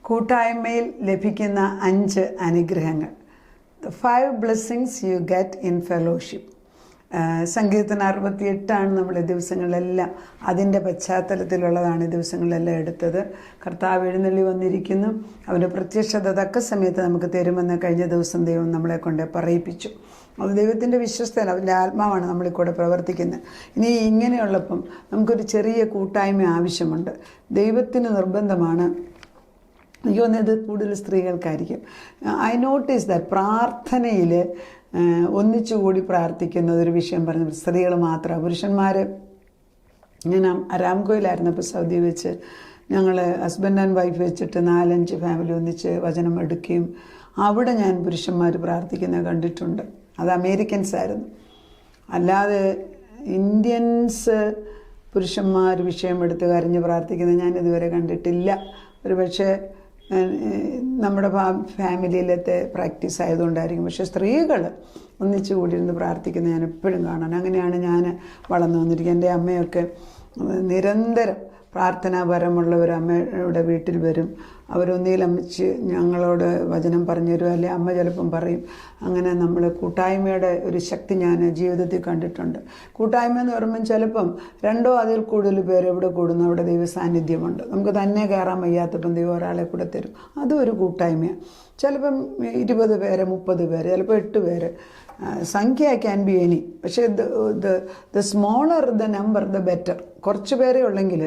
കൂട്ടായ്മയിൽ ലഭിക്കുന്ന 5 അനുഗ്രഹങ്ങൾ. The 5 blessings you get in fellowship. സങ്കീർത്തനം 68 നമ്മുടെ ദിവസങ്ങളിലെല്ലാം അതിൻ്റെ പശ്ചാത്തലത്തിലുള്ളതാണ്. ഈ ദിവസങ്ങളിലെല്ലാം എടുത്തത്. കർത്താവ് എഴുന്നള്ളി വന്നിരിക്കുന്നു, അവൻ്റെ പ്രത്യക്ഷത തക്ക സമയത്ത് നമുക്ക് തരുമെന്ന് കഴിഞ്ഞ ദിവസം ദൈവം നമ്മളെ കൊണ്ട് പറയിപ്പിച്ചു. അത് ദൈവത്തിൻ്റെ വിശ്വസ്തത, അവൻ്റെ ആത്മാവാണ് നമ്മളിൽ കൂടെ പ്രവർത്തിക്കുന്നത്. ഇനി ഇങ്ങനെയുള്ളപ്പം നമുക്കൊരു ചെറിയ കൂട്ടായ്മ ആവശ്യമുണ്ട്. ദൈവത്തിന് നിർബന്ധമാണ്. എനിക്ക് തോന്നിയത് കൂടുതൽ സ്ത്രീകൾക്കായിരിക്കും. ഐ നോട്ടീസ് ദാറ്റ് പ്രാർത്ഥനയിൽ ഒന്നിച്ചുകൂടി പ്രാർത്ഥിക്കുന്നത് ഒരു വിഷയം പറഞ്ഞു. സ്ത്രീകൾ മാത്രമാണ്. പുരുഷന്മാർ, ഞാൻ അരാംകോയിലായിരുന്നപ്പോൾ സൗദി വെച്ച് ഞങ്ങൾ ഹസ്ബൻഡ് ആൻഡ് വൈഫ് വെച്ചിട്ട് 4-5 ഫാമിലി ഒന്നിച്ച് വചനം എടുക്കുകയും അവിടെ ഞാൻ പുരുഷന്മാർ പ്രാർത്ഥിക്കുന്നത് കണ്ടിട്ടുണ്ട്. അത് അമേരിക്കൻസ് ആയിരുന്നു. അല്ലാതെ ഇന്ത്യൻസ് പുരുഷന്മാർ വിഷയം എടുത്ത് കരഞ്ഞ് പ്രാർത്ഥിക്കുന്നത് ഞാൻ ഇതുവരെ കണ്ടിട്ടില്ല. ഒരു പക്ഷേ നമ്മുടെ ഫാമിലിയിലത്തെ പ്രാക്ടീസ് ആയതുകൊണ്ടായിരിക്കും. പക്ഷേ സ്ത്രീകൾ ഒന്നിച്ചു കൂടിയിരുന്ന് പ്രാർത്ഥിക്കുന്നത് ഞാൻ എപ്പോഴും കാണാൻ. അങ്ങനെയാണ് ഞാൻ വളർന്നു വന്നിരിക്കുന്നത്. എൻ്റെ അമ്മയൊക്കെ നിരന്തരം പ്രാർത്ഥനാപരമുള്ളവർ അമ്മയുടെ വീട്ടിൽ വരും. അവരൊന്നിയിൽ അമ്മച്ച് ഞങ്ങളോട് വചനം പറഞ്ഞു തരും, അല്ലെ അമ്മ ചിലപ്പം പറയും. അങ്ങനെ നമ്മൾ കൂട്ടായ്മയുടെ ഒരു ശക്തി ഞാൻ ജീവിതത്തിൽ കണ്ടിട്ടുണ്ട്. കൂട്ടായ്മ എന്ന് പറയുമ്പം ചിലപ്പം 2 അതിൽ കൂടുതൽ പേര് എവിടെ കൂടുന്നു അവിടെ ദൈവ സാന്നിധ്യമുണ്ട്. നമുക്ക് തന്നെ കയറാൻ വയ്യാത്തപ്പം ദൈവം ഒരാളെ കൂടെ തരും. അതും ഒരു കൂട്ടായ്മയാണ്. ചിലപ്പം 20 പേര്, 30 പേര്, ചിലപ്പോൾ 8 പേര്. സംഖ്യ ക്യാൻ ബി എനി. പക്ഷേ the smaller the number the better. കുറച്ച് പേരെ ഉള്ളെങ്കിൽ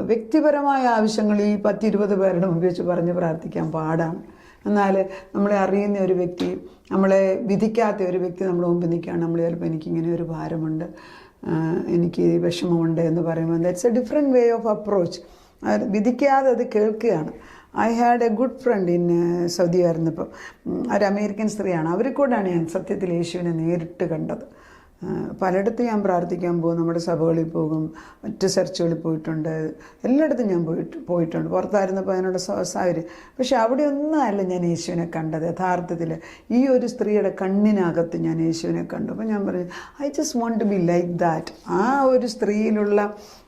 വ്യക്തിപരമായ ആവശ്യങ്ങൾ ഈ 10-20 പേരുടെ മുമ്പിൽ വെച്ച് പറഞ്ഞ് പ്രാർത്ഥിക്കാൻ പാടാണ്. എന്നാൽ നമ്മളെ അറിയുന്ന ഒരു വ്യക്തി, നമ്മളെ വിധിക്കാത്ത ഒരു വ്യക്തി നമ്മുടെ മുമ്പിൽ നിൽക്കുകയാണ്. നമ്മൾ ചിലപ്പോൾ എനിക്കിങ്ങനെ ഒരു ഭാരമുണ്ട്, എനിക്ക് വിഷമമുണ്ട് എന്ന് പറയുമ്പോൾ that's a different way of approach. വിധിക്കാതെ അത് കേൾക്കുകയാണ്. I had a good friend in Saudi ആയിരുന്നപ്പം. ഒരു അമേരിക്കൻ സ്ത്രീയാണ്. അവരിൽ കൂടെയാണ് ഞാൻ സത്യത്തിൽ യേശുവിനെ നേരിട്ട് കണ്ടത്. പലയിടത്തും ഞാൻ പ്രാർത്ഥിക്കാൻ പോകും. നമ്മുടെ സഭകളിൽ പോകും, മറ്റ് ചർച്ചുകളിൽ പോയിട്ടുണ്ട്, എല്ലായിടത്തും ഞാൻ പോയിട്ടുണ്ട്. പുറത്തായിരുന്നപ്പോൾ അതിനുള്ള സാഹചര്യം. പക്ഷെ അവിടെ ഒന്നും അല്ല ഞാൻ യേശുവിനെ കണ്ടത്. യഥാർത്ഥത്തിൽ ഈ ഒരു സ്ത്രീയുടെ കണ്ണിനകത്ത് ഞാൻ യേശുവിനെ കണ്ടു. അപ്പോൾ ഞാൻ പറഞ്ഞു, I just want to be like that. ആ ഒരു സ്ത്രീയിലുള്ള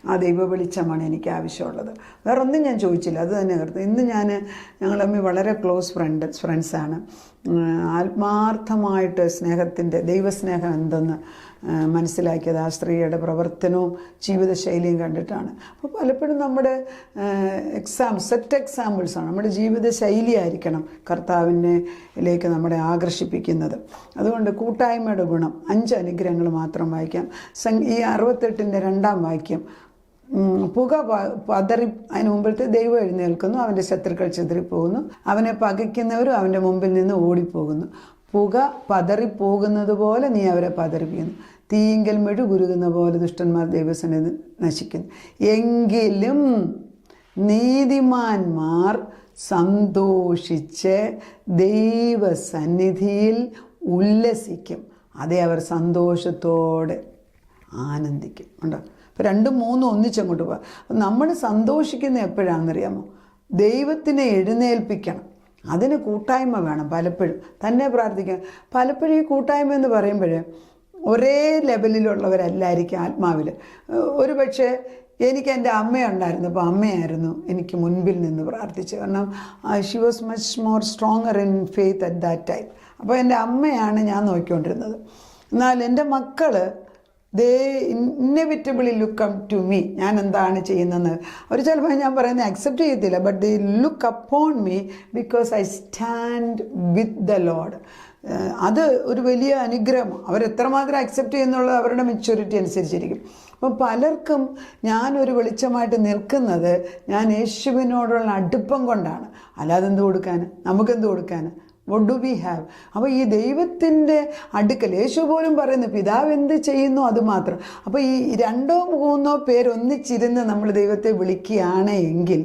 ആ ദൈവ വെളിച്ചമാണ് എനിക്ക് ആവശ്യമുള്ളത്. വേറെ ഒന്നും ഞാൻ ചോദിച്ചില്ല. അത് തന്നെ കരുതും. ഇന്ന് ഞങ്ങൾ തമ്മിൽ വളരെ ക്ലോസ് ഫ്രണ്ട്സാണ്. ആത്മാർത്ഥമായിട്ട് സ്നേഹത്തിൻ്റെ ദൈവസ്നേഹം എന്തെന്ന് മനസ്സിലാക്കിയത് ആ സ്ത്രീയുടെ പ്രവർത്തനവും ജീവിതശൈലിയും കണ്ടിട്ടാണ്. അപ്പോൾ പലപ്പോഴും നമ്മുടെ സെറ്റ് എക്സാമ്പിൾസാണ്. നമ്മുടെ ജീവിതശൈലി ആയിരിക്കണം കർത്താവിലേക്ക് നമ്മളെ ആകർഷിപ്പിക്കുന്നത്. അതുകൊണ്ട് കൂട്ടായ്മയുടെ ഗുണം 5 അനുഗ്രഹങ്ങൾ മാത്രം വായിക്കാം. ഈ 68-ന്റെ 2-ാം വാക്യം, പുക പതറി, അതിന് മുമ്പിലത്തെ ദൈവം എഴുന്നേൽക്കുന്നു, അവൻ്റെ ശത്രുക്കൾ ചിതറിപ്പോകുന്നു, അവനെ പകയ്ക്കുന്നവരും അവൻ്റെ മുമ്പിൽ നിന്ന് ഓടിപ്പോകുന്നു. പുക പതറിപ്പോകുന്നത് പോലെ നീ അവരെ പതറിപ്പിക്കുന്നു, തീയിങ്കൽ മെഴുകുരുകുന്ന പോലെ ദുഷ്ടന്മാർ ദൈവസന്നിധി നശിക്കുന്നു. എങ്കിലും നീതിമാന്മാർ സന്തോഷിച്ച് ദൈവസന്നിധിയിൽ ഉല്ലസിക്കും, അതേ അവർ സന്തോഷത്തോടെ ആനന്ദിക്കും. ഉണ്ടോ? അപ്പോൾ 2-3 ഒന്നിച്ചങ്ങോട്ട് പോകാം. നമ്മൾ സന്തോഷിക്കുന്ന എപ്പോഴാണെന്നറിയാമോ? ദൈവത്തിനെ എഴുന്നേൽപ്പിക്കണം. അതിന് കൂട്ടായ്മ വേണം. പലപ്പോഴും തന്നെ പ്രാർത്ഥിക്കാം. പലപ്പോഴും ഈ കൂട്ടായ്മ എന്ന് പറയുമ്പോൾ ഒരേ ലെവലിലുള്ളവരല്ലായിരിക്കും ആത്മാവിൽ. ഒരു പക്ഷേ എനിക്ക് എൻ്റെ അമ്മയുണ്ടായിരുന്നു. അപ്പോൾ അമ്മയായിരുന്നു എനിക്ക് മുൻപിൽ നിന്ന് പ്രാർത്ഥിച്ചു. കാരണം she was much more stronger in faith at that time. അപ്പോൾ എൻ്റെ അമ്മയാണ് ഞാൻ നോക്കിക്കൊണ്ടിരുന്നത്. എന്നാൽ എൻ്റെ മക്കൾ ദേ ഇന്നെവിറ്റബിളി ലുക്ക് അപ്പ് ടു മീ. ഞാൻ എന്താണ് ചെയ്യുന്നതെന്ന് അവർ ചിലപ്പോൾ ഞാൻ പറയുന്നത് അക്സെപ്റ്റ് ചെയ്യത്തില്ല. But they look upon me because I stand with the load. അത് ഒരു വലിയ അനുഗ്രഹമാണ്. അവരെത്രമാത്രം അക്സെപ്റ്റ് ചെയ്യുന്നുള്ളത് അവരുടെ മെച്യൂരിറ്റി അനുസരിച്ചിരിക്കും. അപ്പം പലർക്കും ഞാനൊരു വെളിച്ചമായിട്ട് നിൽക്കുന്നത് ഞാൻ യേശുവിനോടുള്ള അടുപ്പം കൊണ്ടാണ്. അല്ലാതെ എന്ത് കൊടുക്കാൻ? നമുക്കെന്ത് കൊടുക്കാൻ? what do we have? അപ്പോൾ ഈ ദൈവത്തിൻ്റെ അടുക്കൽ യേശു പോലും പറയുന്നു, പിതാവ് എന്ത് ചെയ്യുന്നു അത് മാത്രം. അപ്പോൾ ഈ 2-3 പേര് ഒന്നിച്ചിരുന്ന് നമ്മൾ ദൈവത്തെ വിളിക്കുകയാണ് എങ്കിൽ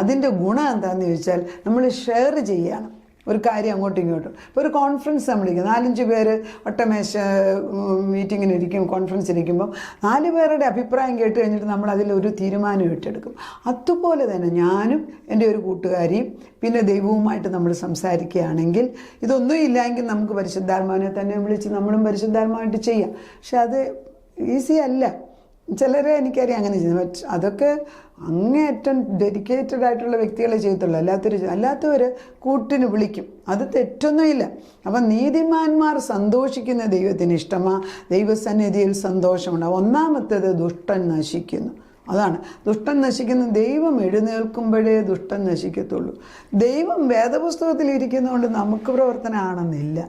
അതിൻ്റെ ഗുണം എന്താണെന്ന് ചോദിച്ചാൽ നമ്മൾ ഷെയർ ചെയ്യണം ഒരു കാര്യം അങ്ങോട്ടും ഇങ്ങോട്ടും. ഇപ്പോൾ ഒരു കോൺഫറൻസ് നമ്മളിരിക്കും, 4-5 പേര് ഒട്ടമേശ മീറ്റിങ്ങിനിരിക്കും, കോൺഫറൻസ് ഇരിക്കുമ്പോൾ 4 പേരുടെ അഭിപ്രായം കേട്ട് കഴിഞ്ഞിട്ട് നമ്മൾ അതിലൊരു തീരുമാനം ഏറ്റെടുക്കും. അതുപോലെ തന്നെ ഞാനും എൻ്റെ ഒരു കൂട്ടുകാരിയും പിന്നെ ദൈവവുമായിട്ട് നമ്മൾ സംസാരിക്കുകയാണെങ്കിൽ ഇതൊന്നും ഇല്ലെങ്കിൽ നമുക്ക് പരിശുദ്ധാത്മാവിനെ തന്നെ വിളിച്ച് നമ്മളും പരിശുദ്ധാത്മാവായിട്ട് ചെയ്യാം. പക്ഷെ അത് ഈസി അല്ല. ചിലരെ എനിക്കറിയാം അങ്ങനെ ചെയ്യുന്നത്. അതൊക്കെ അങ്ങേയറ്റം ഡെഡിക്കേറ്റഡ് ആയിട്ടുള്ള വ്യക്തികളെ ചെയ്യത്തുള്ളൂ. അല്ലാത്തവർ കൂട്ടിന് വിളിക്കും. അത് തെറ്റൊന്നുമില്ല. അപ്പം നീതിമാന്മാർ സന്തോഷിക്കുന്ന ദൈവത്തിന് ഇഷ്ടമാണ്. ദൈവസന്നിധിയിൽ സന്തോഷമുണ്ടാകും. ഒന്നാമത്തേത് ദുഷ്ടൻ നശിക്കുന്നു. അതാണ്, ദുഷ്ടൻ നശിക്കുന്ന. ദൈവം എഴുന്നേൽക്കുമ്പോഴേ ദുഷ്ടൻ നശിക്കത്തുള്ളൂ. ദൈവം വേദപുസ്തകത്തിൽ ഇരിക്കുന്നതുകൊണ്ട് നമുക്ക് പ്രവർത്തനമാണെന്നില്ല.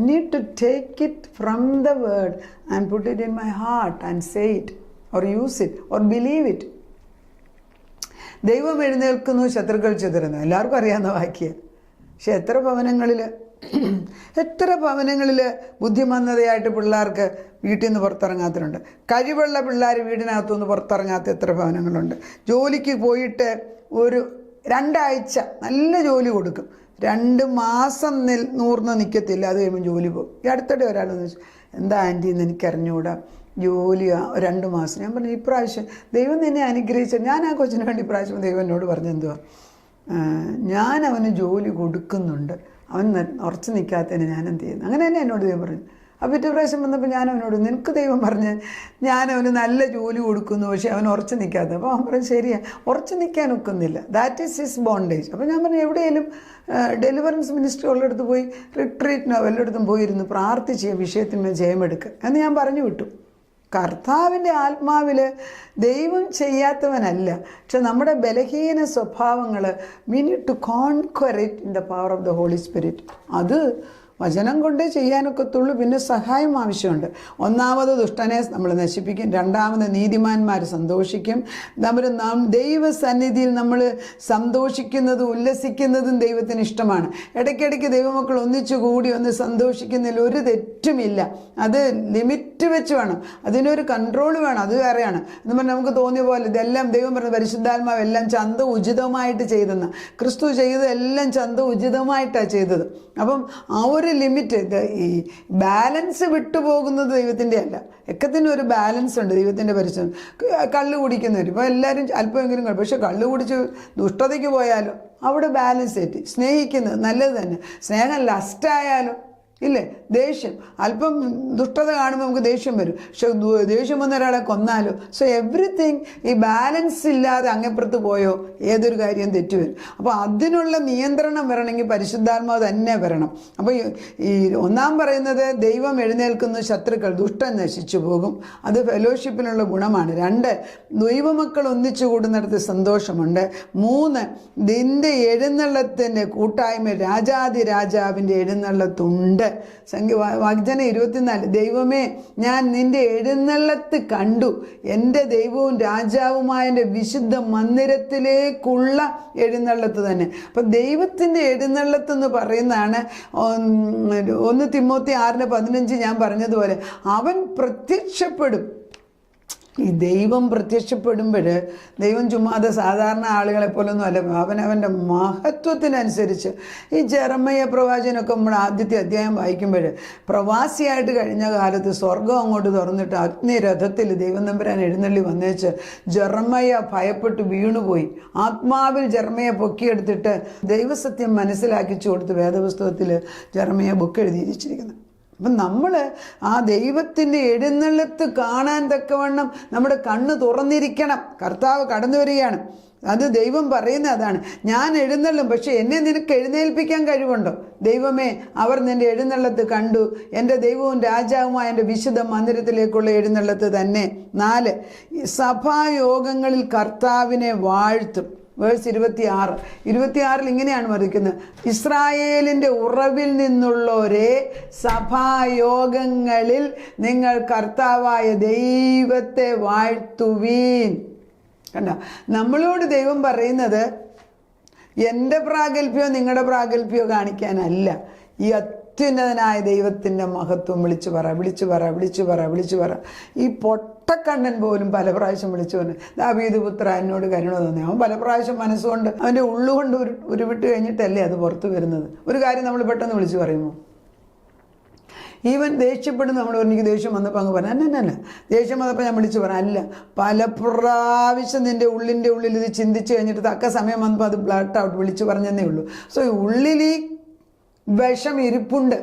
Need to take it from the word and put it in my heart and say it or use it or believe it. ദൈവം എഴുന്നേൽക്കുന്നു, ശത്രുക്കൾ ചിതറുന്നു. എല്ലാവർക്കും അറിയാവുന്ന വാക്യം. പക്ഷെ എത്ര ഭവനങ്ങളിൽ ബുദ്ധിമന്ദതയായിട്ട് പിള്ളേർക്ക് വീട്ടിൽ നിന്ന് പുറത്തിറങ്ങാത്തവരുണ്ട്. കഴിവുള്ള പിള്ളേർ വീടിനകത്തുനിന്ന് പുറത്തിറങ്ങാത്ത എത്ര ഭവനങ്ങളുണ്ട്. ജോലിക്ക് പോയിട്ട് ഒരു 2 ആഴ്ച നല്ല ജോലി കൊടുക്കും, 2 മാസം നൂർന്ന് നിൽക്കത്തില്ല. അത് കഴിയുമ്പോൾ ജോലി പോകും. ഈ അടുത്തിടെ ഒരാളെന്ന് വെച്ചു, എന്താ ആൻറ്റി എന്ന് എനിക്കറിഞ്ഞുകൂടാ, ജോലി 2 മാസം. ഞാൻ പറഞ്ഞു, ഇപ്രാവശ്യം ദൈവം നിന്നെ അനുഗ്രഹിച്ച. ഞാൻ ആ കൊച്ചിന് വേണ്ടി ഇപ്രാവശ്യം ദൈവം എന്നോട് പറഞ്ഞെന്തുവാ, ഞാൻ അവന് ജോലി കൊടുക്കുന്നുണ്ട്, അവൻ ഉറച്ചു നിൽക്കാത്തതിന് ഞാൻ എന്ത് ചെയ്യുന്നു. അങ്ങനെ തന്നെ എന്നോട് ദൈവം പറഞ്ഞു. അപ്പോൾ പിറ്റേ പ്രാവശ്യം വന്നപ്പോൾ ഞാൻ അവനോട്, നിനക്ക് ദൈവം പറഞ്ഞ് ഞാൻ അവന് നല്ല ജോലി കൊടുക്കുന്നു, പക്ഷേ അവൻ ഉറച്ചു നിൽക്കാത്തത്. അപ്പോൾ അവൻ പറഞ്ഞു, ശരിയാ, ഉറച്ചു നിൽക്കാൻ ഒക്കുന്നില്ല. That is his bondage. അപ്പോൾ ഞാൻ പറഞ്ഞു, എവിടെയെങ്കിലും ഡെലിവറൻസ് മിനിസ്ട്രി ഉള്ളിടത്ത് പോയി, റിട്രീറ്റിനോ വല്ലയിടത്തും പോയിരുന്നു പ്രാർത്ഥിച്ച് വിഷയത്തിന്മേൽ ജയമെടുക്കുക എന്ന് ഞാൻ പറഞ്ഞു വിട്ടു. കർത്താവിൻ്റെ ആത്മാവിൽ ദൈവം ചെയ്യാത്തവനല്ല, പക്ഷെ നമ്മുടെ ബലഹീന സ്വഭാവങ്ങൾ we need to conquer it in the power of the Holy Spirit. അത് വചനം കൊണ്ടേ ചെയ്യാനൊക്കത്തുള്ളൂ. പിന്നെ സഹായം ആവശ്യമുണ്ട്. ഒന്നാമത് ദുഷ്ടനെ നമ്മൾ നശിപ്പിക്കും, രണ്ടാമത് നീതിമാന്മാർ സന്തോഷിക്കും. ദൈവസന്നിധിയിൽ നമ്മൾ സന്തോഷിക്കുന്നതും ഉല്ലസിക്കുന്നതും ദൈവത്തിന് ഇഷ്ടമാണ്. ഇടയ്ക്കിടയ്ക്ക് ദൈവമക്കൾ ഒന്നിച്ചു കൂടി ഒന്ന് സന്തോഷിക്കുന്നതിൽ ഒരു തെറ്റുമില്ല. അത് ലിമിറ്റ് വെച്ച് വേണം, അതിനൊരു കൺട്രോൾ വേണം. അത് വേറെയാണ്. എന്ന് പറഞ്ഞാൽ നമുക്ക് തോന്നിയ പോലെ ഇതെല്ലാം ദൈവം പറഞ്ഞ പരിശുദ്ധാത്മാവ് എല്ലാം ചന്ത ഉചിതമായിട്ട് ചെയ്തെന്ന്. ക്രിസ്തു ചെയ്തതെല്ലാം ചന്ത ഉചിതമായിട്ടാണ് ചെയ്തത്. അപ്പം ആ ഒരു ലിമിറ്റ്, ഈ ബാലൻസ് വിട്ടുപോകുന്നത് ദൈവത്തിൻ്റെ അല്ല. ഒക്കത്തിനും ഒരു ബാലൻസ് ഉണ്ട് ദൈവത്തിൻ്റെ പരിശുദ്ധം. കള്ള് കുടിക്കുന്നവർ ഇപ്പോൾ എല്ലാവരും അല്പമെങ്കിലും കഴിയും, പക്ഷെ കള്ള് കുടിച്ച് ദുഷ്ടതയ്ക്ക് പോയാലും അവിടെ ബാലൻസ് തെറ്റി. സ്നേഹിക്കുന്നത് നല്ലത് തന്നെ. സ്നേഹം ലസ്റ്റായാലും ഇല്ലേ, ദേഷ്യം, അല്പം ദുഷ്ടത കാണുമ്പോൾ നമുക്ക് ദേഷ്യം വരും. പക്ഷെ ദേഷ്യം വന്ന ഒരാളെ കൊന്നാലോ. സോ എവ്രിതിങ് ഈ ബാലൻസ് ഇല്ലാതെ അങ്ങപ്പുറത്ത് പോയോ ഏതൊരു കാര്യം തെറ്റുവരും. അപ്പോൾ അതിനുള്ള നിയന്ത്രണം വരണമെങ്കിൽ പരിശുദ്ധാത്മാവ് തന്നെ വരണം. അപ്പോൾ ഈ ഒന്നാം പറയുന്നത് ദൈവം എഴുന്നേൽക്കുന്ന ശത്രുക്കൾ, ദുഷ്ടൻ നശിച്ചു പോകും. അത് ഫെലോഷിപ്പിനുള്ള ഗുണമാണ്. 2, ദൈവമക്കൾ ഒന്നിച്ചു കൂടുന്നിടത്ത് സന്തോഷമുണ്ട്. 3, നിന്റെ എഴുന്നള്ളത്തിൻ്റെ കൂട്ടായ്മ രാജാതി രാജാവിൻ്റെ എഴുന്നള്ളത്തുണ്ട്. വാഗ്ദാനം 24, ദൈവമേ ഞാൻ നിന്റെ എഴുന്നള്ളത്ത് കണ്ടു, എൻ്റെ ദൈവവും രാജാവുമായ എൻ്റെ വിശുദ്ധ മന്ദിരത്തിലേക്കുള്ള എഴുന്നള്ളത്ത് തന്നെ. അപ്പം ദൈവത്തിൻ്റെ എഴുന്നള്ളത്ത് എന്ന് പറയുന്നതാണ് 1 തിമോത്തി 6:15 ഞാൻ പറഞ്ഞതുപോലെ അവൻ പ്രത്യക്ഷപ്പെടും. ഈ ദൈവം പ്രത്യക്ഷപ്പെടുമ്പോൾ ദൈവം ചുമ്മാതെ സാധാരണ ആളുകളെ പോലൊന്നും അല്ല, അവനവൻ്റെ മഹത്വത്തിനനുസരിച്ച്. ഈ ജെറമയ്യ പ്രവാചകനൊക്കെ നമ്മൾ ആദ്യത്തെ അധ്യായം വായിക്കുമ്പോൾ പ്രവാസിയായിട്ട് കഴിഞ്ഞ കാലത്ത് സ്വർഗം അങ്ങോട്ട് തുറന്നിട്ട് അഗ്നിരഥത്തിൽ ദൈവം തമ്പുരാൻ എഴുന്നള്ളി വന്നേച്ച് ജെറമയ്യ ഭയപ്പെട്ട് വീണുപോയി. ആത്മാവിൽ ജെറമയ്യ പൊക്കിയെടുത്തിട്ട് ദൈവസത്യം മനസ്സിലാക്കിച്ചു കൊടുത്ത് വേദപുസ്തകത്തിൽ ജെറമയ്യ ബുക്ക് എഴുതിയിരിച്ചിരിക്കുന്നത്. അപ്പം നമ്മൾ ആ ദൈവത്തിൻ്റെ എഴുന്നള്ളത്ത് കാണാൻ തക്കവണ്ണം നമ്മുടെ കണ്ണ് തുറന്നിരിക്കണം. കർത്താവ് കടന്നു വരികയാണ്. അത് ദൈവം പറയുന്ന അതാണ്, ഞാൻ എഴുന്നള്ളും, പക്ഷെ എന്നെ നിനക്ക് എഴുന്നേൽപ്പിക്കാൻ കഴിവുണ്ടോ? ദൈവമേ, അവർ നിൻ്റെ എഴുന്നള്ളത്ത് കണ്ടു, എൻ്റെ ദൈവവും രാജാവുമായ എൻ്റെ വിശുദ്ധ മന്ദിരത്തിലേക്കുള്ള എഴുന്നള്ളത്ത് തന്നെ. 4, സഭായോഗങ്ങളിൽ കർത്താവിനെ വാഴ്ത്തും. വേഴ്സ് 26 ഇങ്ങനെയാണ് മറിക്കുന്നത്, ഇസ്രായേലിൻ്റെ ഉറവിൽ നിന്നുള്ളവരെ സഭായോഗങ്ങളിൽ നിങ്ങൾ കർത്താവായ ദൈവത്തെ വാഴ്ത്തുവീൻ. കണ്ട, നമ്മളോട് ദൈവം പറയുന്നത് എൻ്റെ പ്രാഗൽഭ്യമോ നിങ്ങളുടെ പ്രാഗൽഭ്യമോ കാണിക്കാനല്ല, ഈ അത്യുന്നതനായ ദൈവത്തിൻ്റെ മഹത്വം വിളിച്ചു പറ. ഈ പൊട്ടക്കണ്ണൻ പോലും പല പ്രാവശ്യം വിളിച്ചു പറഞ്ഞു, ദാവീദ് പുത്ര എന്നോട് കരുണ തോന്നി. അവൻ പല പ്രാവശ്യം മനസ്സുകൊണ്ട് അവൻ്റെ ഉള്ളുകൊണ്ട് ഉരുവിട്ട് കഴിഞ്ഞിട്ടല്ലേ അത് പുറത്തു വരുന്നത്. ഒരു കാര്യം നമ്മൾ പെട്ടെന്ന് വിളിച്ചു പറയുമോ? ഈവൻ ദേഷ്യപ്പെടും. നമ്മൾ എനിക്ക് ദേഷ്യം വന്നപ്പോൾ അങ്ങ് പറഞ്ഞു അല്ല, ദേഷ്യം വന്നപ്പോൾ ഞാൻ വിളിച്ചു പറഞ്ഞു അല്ല, പല പ്രാവശ്യം നിൻ്റെ ഉള്ളിൻ്റെ ഉള്ളിൽ ഇത് ചിന്തിച്ച് കഴിഞ്ഞിട്ട് തക്ക സമയം വന്നപ്പോൾ അത് ബ്ലഡ് ഔട്ട് വിളിച്ചു പറഞ്ഞതേ ഉള്ളൂ. സോ ഉള്ളിൽ ഈ വിഷം ഇരിപ്പുണ്ട്.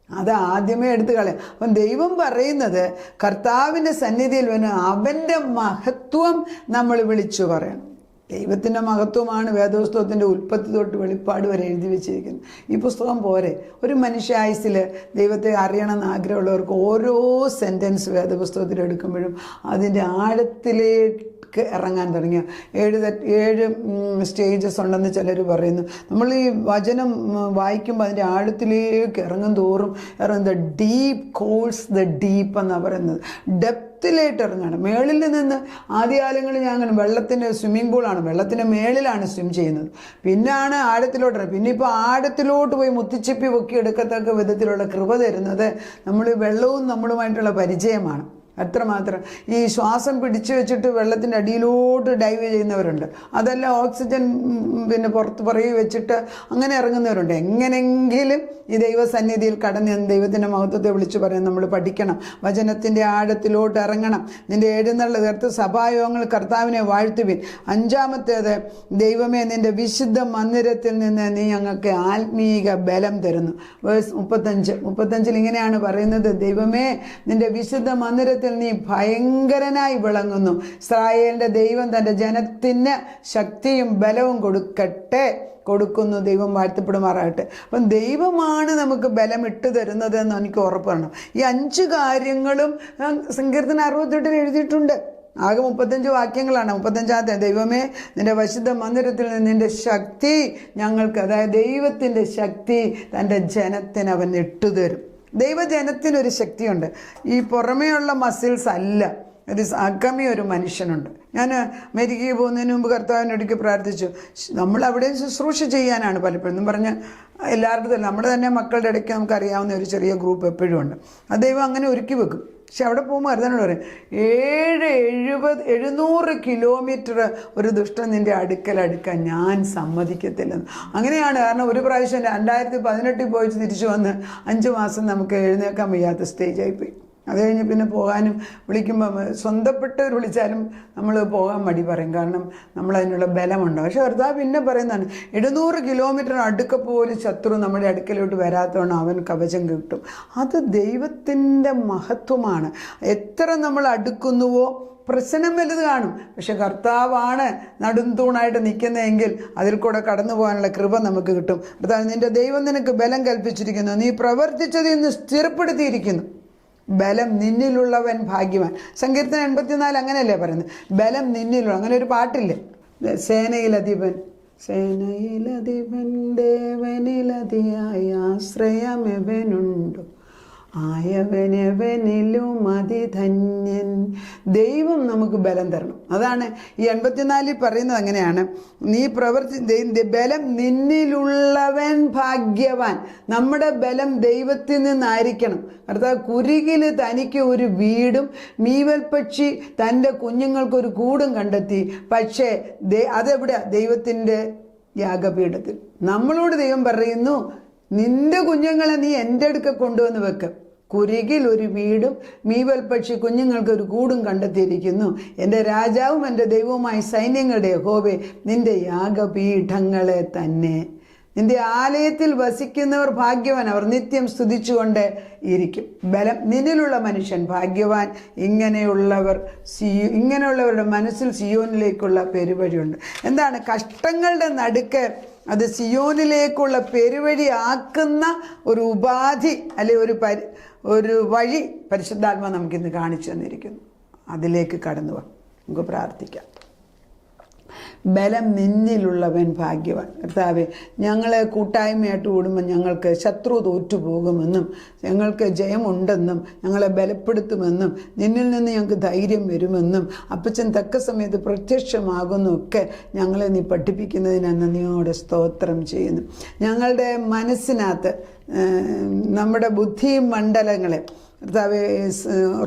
അത് ആദ്യമേ എടുത്തു കളയാം. അപ്പം ദൈവം പറയുന്നത് കർത്താവിൻ്റെ സന്നിധിയിൽ വന്ന് അവൻ്റെ മഹത്വം നമ്മൾ വിളിച്ചു പറയണം. ദൈവത്തിൻ്റെ മഹത്വമാണ് വേദപുസ്തകത്തിൻ്റെ ഉൽപ്പത്തി തൊട്ട് വെളിപ്പാട് വരെ എഴുതി വെച്ചിരിക്കുന്നത്. ഈ പുസ്തകം പോരെ. ഒരു മനുഷ്യായുസ്സിൽ ദൈവത്തെ അറിയണമെന്ന് ആഗ്രഹമുള്ളവർക്ക് ഓരോ സെൻറ്റൻസ് വേദപുസ്തകത്തിൽ എടുക്കുമ്പോഴും അതിൻ്റെ ആഴത്തിലേക്ക് ഇറങ്ങാൻ തുടങ്ങിയ 7 സ്റ്റേജസ് ഉണ്ടെന്ന് ചിലർ പറയുന്നു. നമ്മൾ ഈ വചനം വായിക്കുമ്പോൾ അതിൻ്റെ ആഴത്തിലേക്ക് ഇറങ്ങും തോറും the deep calls the deep എന്നാണ് പറയുന്നത്. ഡെപ്തിലായിട്ട് ഇറങ്ങണം. മേളിൽ നിന്ന് ആദ്യകാലങ്ങളിൽ ഞാൻ അങ്ങനെ വെള്ളത്തിൻ്റെ സ്വിമ്മിംഗ് പൂളാണ്, വെള്ളത്തിൻ്റെ മേളിലാണ് സ്വിം ചെയ്യുന്നത്. പിന്നാണ് ആഴത്തിലോട്ട്. പിന്നെ ഇപ്പോൾ ആഴത്തിലോട്ട് പോയി മുത്തിച്ചിപ്പി പൊക്കി എടുക്കത്തക്ക വിധത്തിലുള്ള കൃപ തരുന്നത് നമ്മൾ വെള്ളവും നമ്മളുമായിട്ടുള്ള പരിചയമാണ്. അത്രമാത്രം. ഈ ശ്വാസം പിടിച്ചു വെച്ചിട്ട് വെള്ളത്തിൻ്റെ അടിയിലോട്ട് ഡൈവ് ചെയ്യുന്നവരുണ്ട്. അതല്ല ഓക്സിജൻ പിന്നെ പുറകെ വെച്ചിട്ട് അങ്ങനെ ഇറങ്ങുന്നവരുണ്ട്. എങ്ങനെങ്കിലും ഈ ദൈവസന്നിധിയിൽ കടന്ന് ദൈവത്തിൻ്റെ മഹത്വത്തെ വിളിച്ചു പറയാൻ നമ്മൾ പഠിക്കണം. വചനത്തിൻ്റെ ആഴത്തിലോട്ട് ഇറങ്ങണം. നിൻ്റെ എഴുന്നള്ളി തീർത്ത് സഭായോഗങ്ങൾ കർത്താവിനെ വാഴ്ത്തുവിൻ. 5-ാമത്തേത്, ദൈവമേ നിൻ്റെ വിശുദ്ധ മന്ദിരത്തിൽ നിന്ന് നീ ഞങ്ങൾക്ക് ആത്മീക ബലം തരുന്നു. വേഴ്സ് 35 ഇങ്ങനെയാണ് പറയുന്നത്, ദൈവമേ നിൻ്റെ വിശുദ്ധ മന്ദിരത്തിൽ നീ ഭയങ്കരനായി വിളങ്ങുന്നു. ഇസ്രായേലിൻ്റെ ദൈവം തൻ്റെ ജനത്തിന് ശക്തിയും ബലവും കൊടുക്കുന്നു. ദൈവം വാഴ്ത്തപ്പെടുമാറാകട്ടെ. അപ്പം ദൈവമാണ് നമുക്ക് ബലം ഇട്ട് തരുന്നത് എന്ന് എനിക്ക് ഉറപ്പാണ്. ഈ 5 കാര്യങ്ങളും സങ്കീർത്തനം 68 എഴുതിയിട്ടുണ്ട്. ആകെ 35 വാക്യങ്ങളാണ്. 35-ാമത്തെ, ദൈവമേ നിൻ്റെ വിശുദ്ധ മന്ദിരത്തിൽ നിന്ന് നിൻ്റെ ശക്തി ഞങ്ങൾക്ക്, അതായത് ദൈവത്തിൻ്റെ ശക്തി തൻ്റെ ജനത്തിന് അവൻ ഇട്ടുതരും. ദൈവജനത്തിനൊരു ശക്തിയുണ്ട്. ഈ പുറമേയുള്ള മസിൽസ് അല്ല. ഒരു അകമേ ഒരു മനുഷ്യനുണ്ട്. ഞാൻ അമേരിക്കയിൽ പോകുന്നതിന് മുമ്പ് കർത്താവിനൊടുക്കി പ്രാർത്ഥിച്ചു. നമ്മൾ അവിടെ ശുശ്രൂഷ ചെയ്യാനാണ് പലപ്പോഴും പറഞ്ഞ് എല്ലാവരുടെ നമ്മുടെ തന്നെ മക്കളുടെ ഇടയ്ക്ക് നമുക്കറിയാവുന്ന ഒരു ചെറിയ ഗ്രൂപ്പ് എപ്പോഴും ഉണ്ട്. അത് ദൈവം അങ്ങനെ ഒരുക്കി വെക്കും. പക്ഷെ അവിടെ പോകുമ്പോൾ കരുതാനോട് പറയും 700 കിലോമീറ്റർ ഒരു ദുഷ്ടൻ നിൻ്റെ അടുക്കാൻ ഞാൻ സമ്മതിക്കത്തില്ലെന്ന്. അങ്ങനെയാണ്. കാരണം ഒരു പ്രാവശ്യം 2018 പോയി തിരിച്ചു വന്ന് 5 മാസം നമുക്ക് എഴുന്നേക്കാൻ വയ്യാത്ത സ്റ്റേജായിപ്പോയി. അത് കഴിഞ്ഞ് പിന്നെ പോകാനും വിളിക്കുമ്പോൾ സ്വന്തപ്പെട്ടവർ വിളിച്ചാലും നമ്മൾ പോകാൻ മടി പറയും. കാരണം നമ്മളതിനുള്ള ബലമുണ്ട്. പക്ഷെ കർത്താവ് പിന്നെ പറയുന്നതാണ് 700 കിലോമീറ്റർ അടുക്ക പോലും ശത്രു നമ്മുടെ അടുക്കലോട്ട് വരാത്തതുകൊണ്ട് അവൻ കവചം കിട്ടും. അത് ദൈവത്തിൻ്റെ മഹത്വമാണ്. എത്ര നമ്മൾ അടുക്കുന്നുവോ പ്രശ്നം വലുത് കാണും. പക്ഷെ കർത്താവാണ് നടുംതൂണായിട്ട് നിൽക്കുന്നതെങ്കിൽ അതിൽ കൂടെ കടന്നു പോകാനുള്ള കൃപ നമുക്ക് കിട്ടും. കർത്താവ് നിൻ്റെ ദൈവം നിനക്ക് ബലം കൽപ്പിച്ചിരിക്കുന്നു, നീ പ്രവർത്തിച്ചതിൽ നിന്ന് സ്ഥിരപ്പെടുത്തിയിരിക്കുന്നു. ബലം നിന്നിലുള്ളവൻ ഭാഗ്യവാൻ. സങ്കീർത്തനം 84 അങ്ങനെയല്ലേ പറയുന്നത്, ബലം നിന്നിലുള്ള. അങ്ങനെ ഒരു പാട്ടില്ലേ, സേനയിലധിപൻ ദേവനിലതിയായ ആശ്രയമെവനുണ്ടോ, ആയവനെവനിലും അതിധന്യൻ. ദൈവം നമുക്ക് ബലം തരണം. അതാണ് ഈ 84 പറയുന്നത്. അങ്ങനെയാണ്, നീ ബലം നിന്നിലുള്ളവൻ ഭാഗ്യവാൻ. നമ്മുടെ ബലം ദൈവത്തിൽ നിന്നായിരിക്കണം. അർത്ഥം കുരുകിൽ തനിക്ക് ഒരു വീടും മീവൽ പക്ഷി തൻ്റെ കുഞ്ഞുങ്ങൾക്കൊരു കൂടും കണ്ടെത്തി. പക്ഷേ അതെവിടെ? ദൈവത്തിൻ്റെ യാഗപീഠത്തിൽ. നമ്മളോട് ദൈവം പറയുന്നു, നിന്റെ കുഞ്ഞുങ്ങളെ നീ എൻ്റെ അടുക്ക കൊണ്ടുവന്ന് വെക്കും. കുരുകിൽ ഒരു വീടും മീവൽ പക്ഷി കുഞ്ഞുങ്ങൾക്ക് ഒരു കൂടും കണ്ടെത്തിയിരിക്കുന്നു. എൻ്റെ രാജാവും എൻ്റെ ദൈവവുമായി സൈന്യങ്ങളുടെ യഹോവേ, നിന്റെ യാഗപീഠങ്ങളെ തന്നെ. നിന്റെ ആലയത്തിൽ വസിക്കുന്നവർ ഭാഗ്യവാൻ, അവർ നിത്യം സ്തുതിച്ചുകൊണ്ട് ഇരിക്കും. ബലം നിന്നിലുള്ള മനുഷ്യൻ ഭാഗ്യവാൻ. ഇങ്ങനെയുള്ളവരുടെ മനസ്സിൽ സിയോനിലേക്കുള്ള പെരുവഴിയുണ്ട്. എന്താണ്? കഷ്ടങ്ങളുടെ നടുക്ക് അത് സിയോനിലേക്കുള്ള പെരുവഴി ആക്കുന്ന ഒരു ഉപാധി അല്ലെ ഒരു വഴി പരിശുദ്ധാത്മാ നമുക്കിന്ന് കാണിച്ചു തന്നിരിക്കുന്നു. അതിലേക്ക് കടന്നു പോകാം. നമുക്ക് പ്രാർത്ഥിക്കാം. ബലം നിന്നിലുള്ളവൻ ഭാഗ്യവാൻ. കർത്താവേ, ഞങ്ങളെ കൂട്ടായ്മയായിട്ട് കൂടുമ്പോൾ ഞങ്ങൾക്ക് ശത്രു തോറ്റുപോകുമെന്നും ഞങ്ങൾക്ക് ജയമുണ്ടെന്നും ഞങ്ങളെ ബലപ്പെടുത്തുമെന്നും നിന്നിൽ നിന്ന് ഞങ്ങൾക്ക് ധൈര്യം വരുമെന്നും അപ്പച്ചൻ തക്ക സമയത്ത് പ്രത്യക്ഷമാകുന്നൊക്കെ ഞങ്ങളെ നീ പഠിപ്പിക്കുന്നതിന് നന്ദിയോടെ സ്തോത്രം ചെയ്യുന്നു. ഞങ്ങളുടെ മനസ്സിനകത്ത് നമ്മുടെ ബുദ്ധി മണ്ഡലങ്ങളെ കർത്താവേ,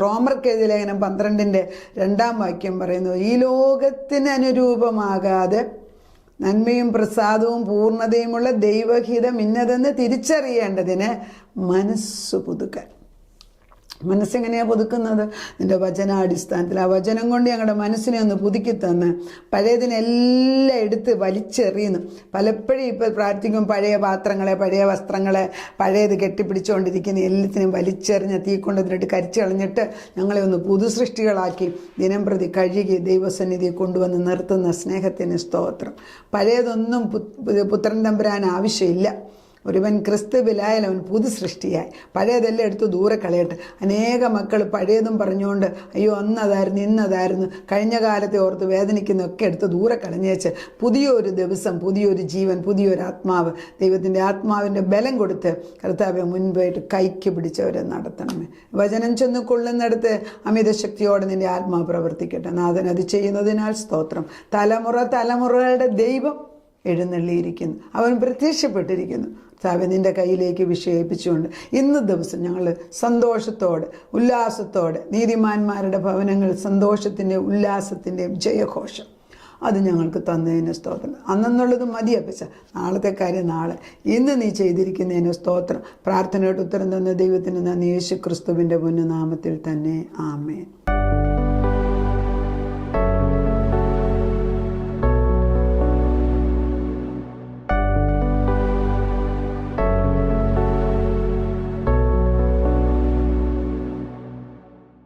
റോമർക്കെഴുതിയ ലേഖനം 12-ന്റെ 2-ാം വാക്യം പറയുന്നു, ഈ ലോകത്തിന് അനുരൂപമാകാതെ നന്മയും പ്രസാദവും പൂർണ്ണതയുമുള്ള ദൈവഹിതം ഇന്നതെന്ന് തിരിച്ചറിയേണ്ടതിന് മനസ്സ് പുതുക്കാൻ. മനസ്സെങ്ങനെയാണ് പുതുക്കുന്നത്? നിൻ്റെ വചനാടിസ്ഥാനത്തിൽ. ആ വചനം കൊണ്ട് ഞങ്ങളുടെ മനസ്സിനെ ഒന്ന് പുതുക്കി തന്ന് പഴയതിനെല്ലാം എടുത്ത് വലിച്ചെറിയുന്നു. പലപ്പോഴും ഇപ്പോൾ പ്രാർത്ഥിക്കും, പഴയ പാത്രങ്ങളെ, പഴയ വസ്ത്രങ്ങളെ, പഴയത് കെട്ടിപ്പിടിച്ചുകൊണ്ടിരിക്കുന്ന എല്ലാത്തിനും വലിച്ചെറിഞ്ഞ് തീ കൊണ്ടതിനിട്ട് കരിച്ചു കളഞ്ഞിട്ട് ഞങ്ങളെ ഒന്ന് പുതുസൃഷ്ടികളാക്കി ദിനം പ്രതി കഴുകി ദൈവസന്നിധി കൊണ്ടുവന്ന് നിർത്തുന്ന സ്നേഹത്തിന് സ്തോത്രം. പഴയതൊന്നും പുത്രൻ തമ്പുരാൻ ആവശ്യമില്ല. ഒരുവൻ ക്രിസ്തുവിലായാൽ അവൻ പുതു സൃഷ്ടിയായി. പഴയതെല്ലാം എടുത്ത് ദൂരെ കളയട്ടെ. അനേക മക്കൾ പഴയതും പറഞ്ഞുകൊണ്ട് അയ്യോ അന്നതായിരുന്നു ഇന്നതായിരുന്നു കഴിഞ്ഞ കാലത്തെ ഓർത്ത് വേദനിക്കുന്നതൊക്കെ എടുത്ത് ദൂരെ കളഞ്ഞേച്ച് പുതിയൊരു ദിവസം, പുതിയൊരു ജീവൻ, പുതിയൊരു ആത്മാവ്, ദൈവത്തിൻ്റെ ആത്മാവിൻ്റെ ബലം കൊടുത്ത് കർത്താവെ മുൻപായിട്ട് കൈക്ക് പിടിച്ചവരെ നടത്തണമേ. വചനം ചെന്ന് കൊള്ളുന്നിടത്ത് അമിതശക്തിയോടെ നിൻ്റെ ആത്മാവ് പ്രവർത്തിക്കട്ടെ. നാഥൻ അത് ചെയ്യുന്നതിനാൽ സ്തോത്രം. തലമുറകളുടെ ദൈവം എഴുന്നള്ളിയിരിക്കുന്നു, അവൻ പ്രത്യക്ഷപ്പെട്ടിരിക്കുന്നു. കർത്താവേ, നിൻ്റെ കയ്യിലേക്ക് വിഷയിപ്പിച്ചുകൊണ്ട് ഇന്ന് ദിവസം ഞങ്ങൾ സന്തോഷത്തോടെ ഉല്ലാസത്തോടെ നീതിമാന്മാരുടെ ഭവനങ്ങൾ സന്തോഷത്തിൻ്റെ ഉല്ലാസത്തിൻ്റെയും ജയഘോഷം അത് ഞങ്ങൾക്ക് തന്നതിന് സ്തോത്രം. അന്നെന്നുള്ളത് മതിയപ്പച്ച, നാളത്തെ കാര്യം നാളെ. ഇന്ന് നീ ചെയ്തിരിക്കുന്നതിന് സ്തോത്രം. പ്രാർത്ഥനയോട് ഉത്തരം തന്ന ദൈവത്തിന് നന്ദി. യേശു ക്രിസ്തുവിൻ്റെ പുണ്യനാമത്തിൽ തന്നെ ആമേൻ.